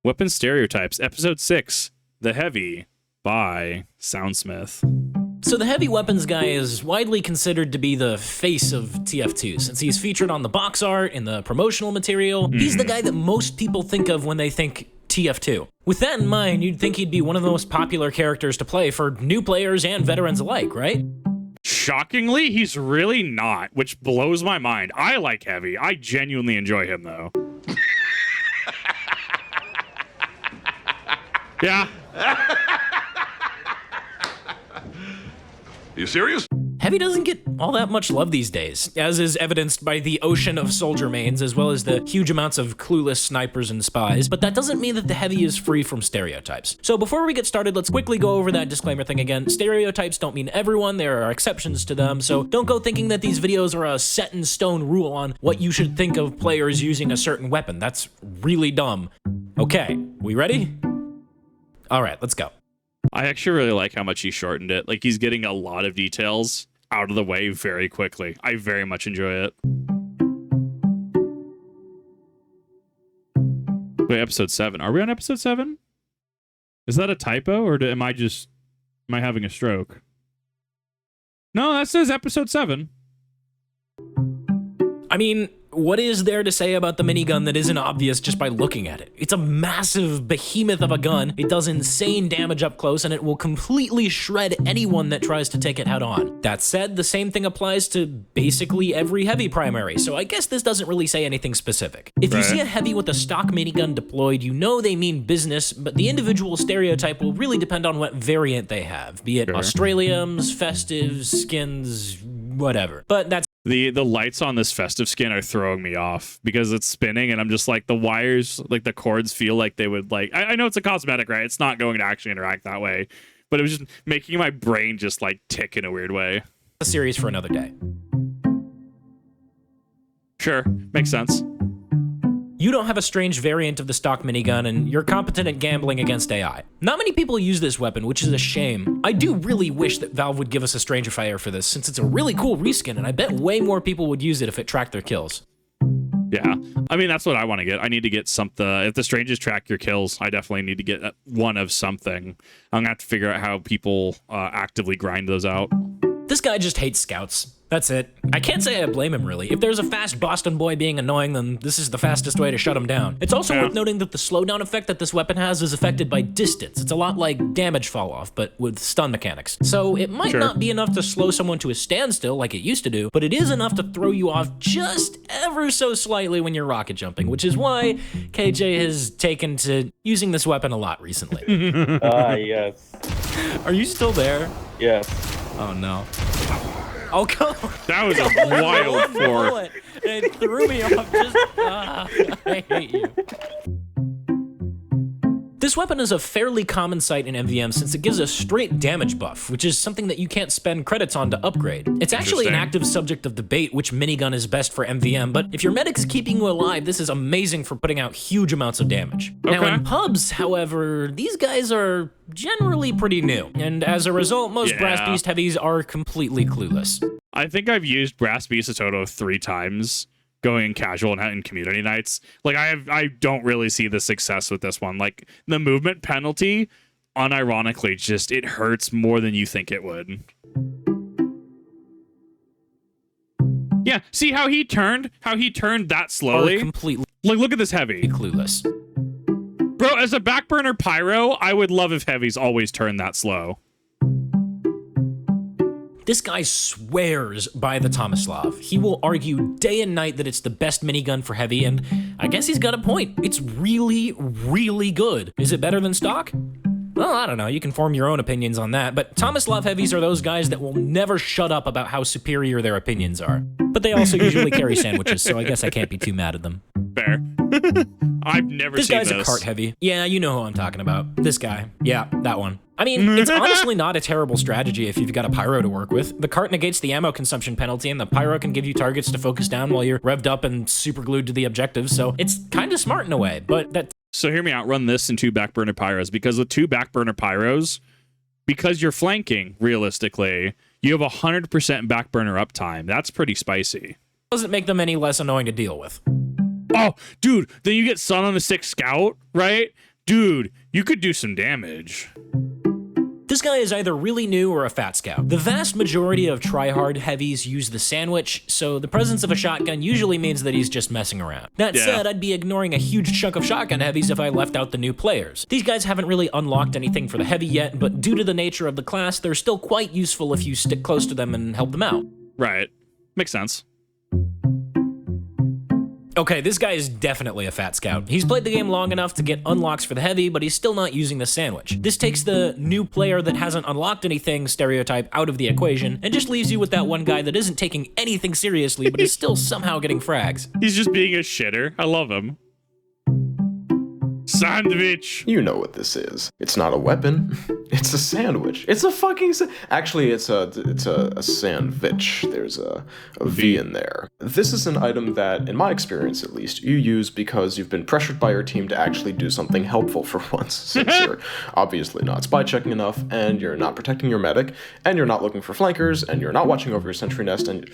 Weapon Stereotypes, Episode 6, The Heavy, by SoundSmith. So the heavy weapons guy is widely considered to be the face of TF2, since he's featured on the box art, in the promotional material. He's the guy that most people think of when they think TF2. With that in mind, you'd think he'd be one of the most popular characters to play for new players and veterans alike, right? Shockingly, he's really not, which blows my mind. I like Heavy. I genuinely enjoy him, though. Yeah. You serious? Heavy doesn't get all that much love these days, as is evidenced by the ocean of soldier mains, as well as the huge amounts of clueless snipers and spies, but that doesn't mean that the Heavy is free from stereotypes. So before we get started, let's quickly go over that disclaimer thing again. Stereotypes don't mean everyone, there are exceptions to them, so don't go thinking that these videos are a set-in-stone rule on what you should think of players using a certain weapon. That's really dumb. Okay, we ready? All right, let's go. I actually really like how much he shortened it. Like, he's getting a lot of details out of the way very quickly. I very much enjoy it. Wait, episode 7. Are we on episode 7? Is that a typo, or am I having a stroke? No, that says episode 7. I mean, what is there to say about the minigun that isn't obvious just by looking at it? It's a massive behemoth of a gun, it does insane damage up close, and it will completely shred anyone that tries to take it head on. That said, the same thing applies to basically every heavy primary, so I guess this doesn't really say anything specific. If you see a heavy with a stock minigun deployed, you know they mean business, but the individual stereotype will really depend on what variant they have, be it Australiums, Festives, Skins, whatever. But that's The lights on this festive skin are throwing me off because it's spinning and I'm just like, the wires, like the cords feel like they would like, I know it's a cosmetic, right? It's not going to actually interact that way, but it was just making my brain just like tick in a weird way. a series for another day. Sure, makes sense. You don't have a strange variant of the stock minigun, and you're competent at gambling against AI. Not many people use this weapon, which is a shame. I do really wish that Valve would give us a Stranger Fire for this, since it's a really cool reskin, and I bet way more people would use it if it tracked their kills. Yeah, I mean, that's what I want to get. I need to get something. If the strangers track your kills, I definitely need to get one of something. I'm going to have to figure out how people actively grind those out. This guy just hates scouts. That's it. I can't say I blame him, really. If there's a fast Boston boy being annoying, then this is the fastest way to shut him down. It's also worth noting that the slowdown effect that this weapon has is affected by distance. It's a lot like damage fall off, but with stun mechanics. So it might not be enough to slow someone to a standstill like it used to do, but it is enough to throw you off just ever so slightly when you're rocket jumping, which is why KJ has taken to using this weapon a lot recently. Yes. Are you still there? Yes. Oh no. Oh, go. That was a wild fork. It threw me off. I hate you. This weapon is a fairly common sight in MVM since it gives a straight damage buff, which is something that you can't spend credits on to upgrade. It's actually an active subject of debate which minigun is best for MVM, but if your medic's keeping you alive, this is amazing for putting out huge amounts of damage. Now in pubs, however, these guys are generally pretty new, and as a result, most Brass Beast heavies are completely clueless. I think I've used Brass Beast a total of 3 times. Going casual and in community nights. Like I don't really see the success with this one. Like the movement penalty, unironically, just it hurts more than you think it would. Yeah, see how he turned that slowly? Completely Like look at this heavy. clueless. Bro, as a backburner pyro, I would love if heavies always turn that slow. This guy swears by the Tomislav. He will argue day and night that it's the best minigun for heavy, and I guess he's got a point. It's really, really good. Is it better than stock? Well, I don't know. You can form your own opinions on that, but Tomislav heavies are those guys that will never shut up about how superior their opinions are. But they also usually carry sandwiches, so I guess I can't be too mad at them. Fair. I've never This seen guy's this. a cart heavy. Yeah, you know who I'm talking about. This guy. Yeah, that one. I mean, it's honestly not a terrible strategy if you've got a pyro to work with. The cart negates the ammo consumption penalty, and the pyro can give you targets to focus down while you're revved up and super glued to the objective, so it's kind of smart in a way, but that... So hear me out, run this in 2 backburner pyros, because with 2 backburner pyros, because you're flanking, realistically, you have 100% backburner uptime. That's pretty spicy. doesn't make them any less annoying to deal with. Oh, dude, then you get Sun on the 6 Scout, right? Dude, you could do some damage. This guy is either really new or a fat scout. The vast majority of tryhard heavies use the sandwich, so the presence of a shotgun usually means that he's just messing around. That said, I'd be ignoring a huge chunk of shotgun heavies if I left out the new players. These guys haven't really unlocked anything for the heavy yet, but due to the nature of the class, they're still quite useful if you stick close to them and help them out. Right. Makes sense. Okay, this guy is definitely a fat scout. He's played the game long enough to get unlocks for the heavy, but he's still not using the sandwich. This takes the new player that hasn't unlocked anything stereotype out of the equation, and just leaves you with that one guy that isn't taking anything seriously, but is still somehow getting frags. He's just being a shitter. I love him. Sandwich. You know what this is. It's not a weapon. It's a sandwich. It's a fucking actually, it's a sandwich. There's a V in there. This is an item that, in my experience at least, you use because you've been pressured by your team to actually do something helpful for once, since you're obviously not spy checking enough, and you're not protecting your medic, and you're not looking for flankers, and you're not watching over your sentry nest, and...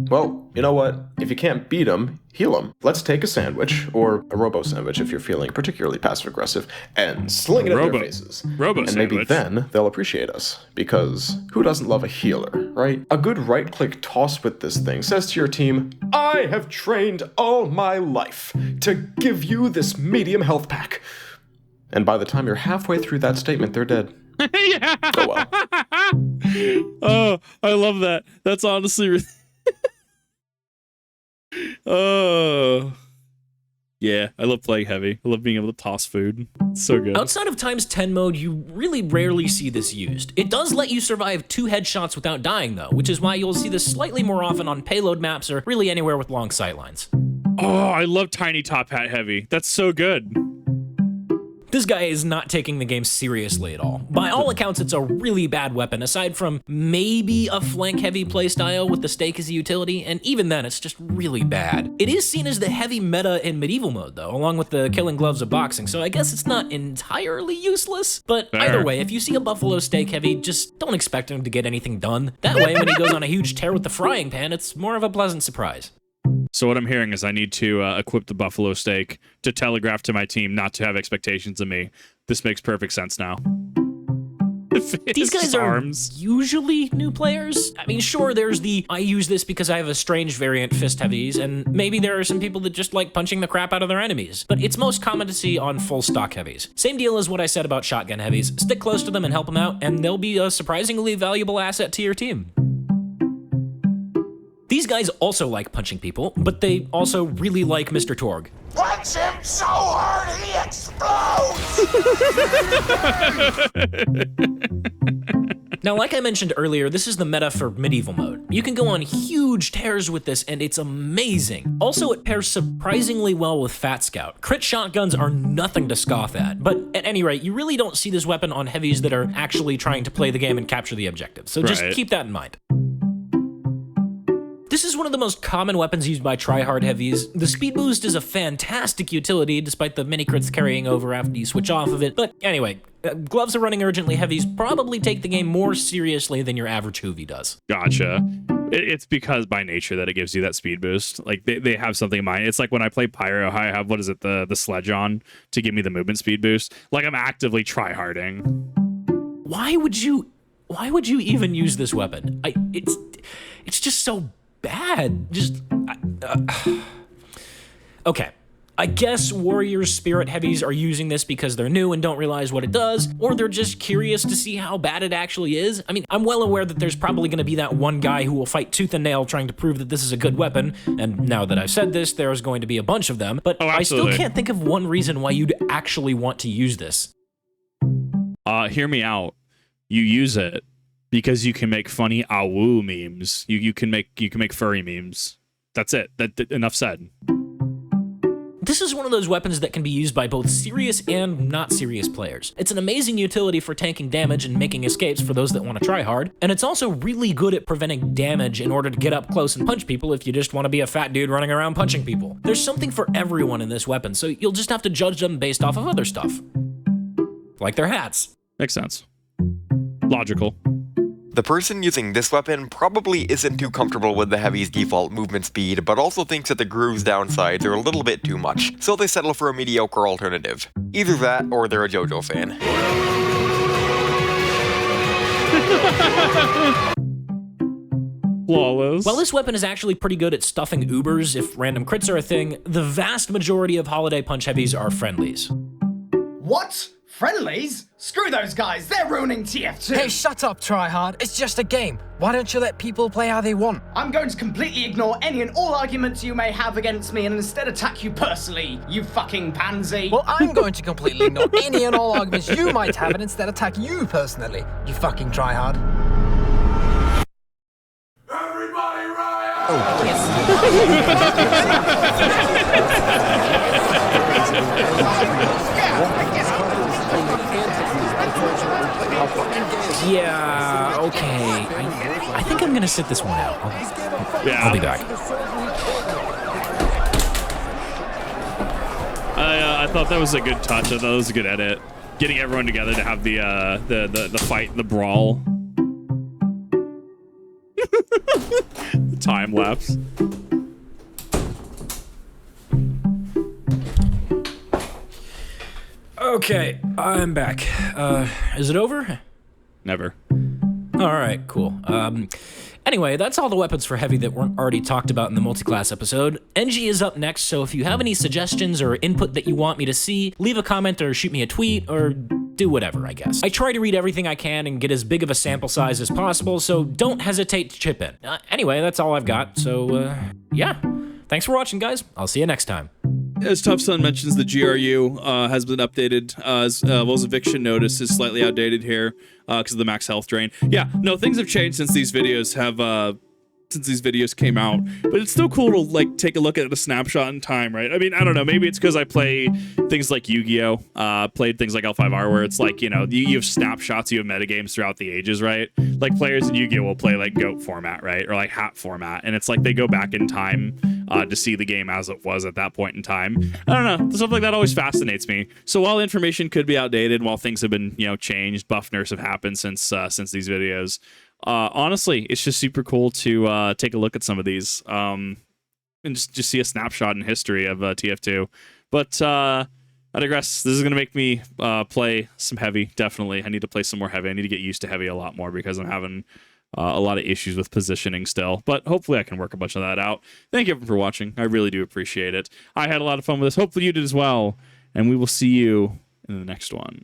Well, you know what? If you can't beat them, heal them. Let's take a sandwich, or a robo sandwich if you're feeling particularly passive-aggressive, and sling it at their faces. And maybe then they'll appreciate us, because who doesn't love a healer, right? A good right-click toss with this thing says to your team, I have trained all my life to give you this medium health pack. And by the time you're halfway through that statement, they're dead. Yeah. Oh well. Oh, I love that. That's honestly... Oh. Yeah, I love playing heavy. I love being able to toss food. It's so good. Outside of times 10 mode, you really rarely see this used. It does let you survive 2 headshots without dying though, which is why you'll see this slightly more often on payload maps or really anywhere with long sightlines. Oh, I love tiny top hat heavy. That's so good. This guy is not taking the game seriously at all. By all accounts, it's a really bad weapon, aside from maybe a flank-heavy playstyle with the stake as a utility, and even then, it's just really bad. It is seen as the heavy meta in medieval mode, though, along with the killing gloves of boxing, so I guess it's not entirely useless, but either way, if you see a buffalo stake heavy, just don't expect him to get anything done. That way, when he goes on a huge tear with the frying pan, it's more of a pleasant surprise. So what I'm hearing is I need to equip the buffalo stake to telegraph to my team not to have expectations of me. This makes perfect sense now. These guys are usually new players. I mean, sure, there's the I use this because I have a strange variant fist heavies, and maybe there are some people that just like punching the crap out of their enemies, but it's most common to see on full stock heavies. Same deal as what I said about shotgun heavies. Stick close to them and help them out, and they'll be a surprisingly valuable asset to your team. These guys also like punching people, but they also really like Mr. Torg. Punch him so hard he explodes! Now, like I mentioned earlier, this is the meta for medieval mode. You can go on huge tears with this, and it's amazing. Also, it pairs surprisingly well with Fat Scout. Crit shotguns are nothing to scoff at, but at any rate, you really don't see this weapon on heavies that are actually trying to play the game and capture the objective, so just keep that in mind. This is one of the most common weapons used by tryhard heavies. The speed boost is a fantastic utility, despite the mini crits carrying over after you switch off of it. But anyway, gloves are running urgently heavies probably take the game more seriously than your average hoovie does. Gotcha. It's because by nature that it gives you that speed boost. Like they have something in mind. It's like when I play Pyro, I have, what is it, the sledge on to give me the movement speed boost. Like I'm actively tryharding. Why would you even use this weapon? It's just so bad. Okay. I guess Warriors Spirit Heavies are using this because they're new and don't realize what it does, or they're just curious to see how bad it actually is. I mean, I'm well aware that there's probably going to be that one guy who will fight tooth and nail trying to prove that this is a good weapon, and now that I've said this, there's going to be a bunch of them, but I still can't think of one reason why you'd actually want to use this. Hear me out. You use it because you can make funny awoo memes. You can make furry memes. That's it. Enough said. This is one of those weapons that can be used by both serious and not serious players. It's an amazing utility for tanking damage and making escapes for those that want to try hard, and it's also really good at preventing damage in order to get up close and punch people if you just want to be a fat dude running around punching people. There's something for everyone in this weapon, so you'll just have to judge them based off of other stuff. Like their hats. Makes sense. Logical. The person using this weapon probably isn't too comfortable with the Heavy's default movement speed, but also thinks that the Groove's downsides are a little bit too much, so they settle for a mediocre alternative. Either that, or they're a JoJo fan. Flawless. While this weapon is actually pretty good at stuffing Ubers if random crits are a thing, the vast majority of Holiday Punch Heavies are friendlies. What? Friendlies? Screw those guys, they're ruining TF2! Hey, shut up, tryhard. It's just a game. Why don't you let people play how they want? I'm going to completely ignore any and all arguments you may have against me and instead attack you personally, you fucking pansy. Well, I'm going to completely ignore any and all arguments you might have and instead attack you personally, you fucking tryhard. Everybody riot! Oh, yes. Yeah, okay. I think I'm gonna sit this one out. I'll be back. I thought that was a good touch. I thought that was a good edit. Getting everyone together to have the fight, the brawl. The time lapse. Okay, I'm back. Is it over? Never. All right, cool. Anyway, that's all the weapons for Heavy that weren't already talked about in the multi-class episode. NG is up next, so if you have any suggestions or input that you want me to see, leave a comment or shoot me a tweet or do whatever, I guess. I try to read everything I can and get as big of a sample size as possible, so don't hesitate to chip in. Anyway, that's all I've got, so yeah. Thanks for watching, guys. I'll see you next time. As Tough Sun mentions, the GRU has been updated, as well as eviction notice is slightly outdated here because of the max health drain. Yeah, no, things have changed since these videos came out, but it's still cool to like take a look at a snapshot in time, right? I mean, I don't know, maybe it's because I play things like Yu-Gi-Oh, played things like L5R, where it's like, you know, you have snapshots, you have metagames throughout the ages, right? Like players in Yu-Gi-Oh will play like GOAT format, right? Or like hat format, and it's like they go back in time to see the game as it was at that point in time. I don't know, stuff like that always fascinates me. So while information could be outdated, while things have been, you know, changed, buff nerfs have happened since these videos, honestly, it's just super cool to take a look at some of these and just see a snapshot in history of TF2. But I digress. This is going to make me play some Heavy, definitely. I need to play some more Heavy. I need to get used to Heavy a lot more because I'm having a lot of issues with positioning still. But hopefully I can work a bunch of that out. Thank you everyone for watching. I really do appreciate it. I had a lot of fun with this. Hopefully you did as well. And we will see you in the next one.